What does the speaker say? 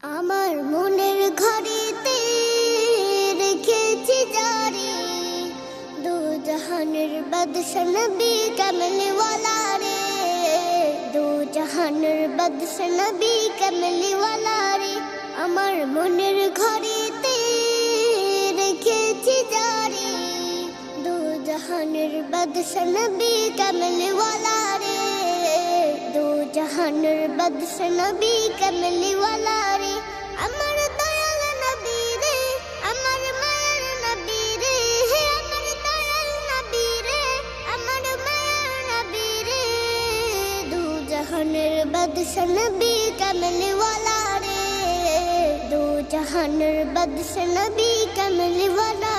আমার মনের ঘরেতে রেখেছি জারি, দু জাহানের বাদশা নবী কমলিওয়ালা রে, দু জাহানের বাদশা নবী কমলিওয়ালা রে। আমার মনের ঘরেতে রেখেছি জারি, দু জাহানের বাদশা নবী কমলিওয়ালা রে, দু জাহানের বাদশা নবী কমলিওয়ালা রে। আমার দয়াল নবী রে, আমার মায়ার নবী রে, আমার দয়াল নবী রে, আমার মায়ার নবী রে, দু জাহানের বাদশা নবী কমলিওয়ালা রে, দু জাহানের বাদশা নবী কমলিওয়ালা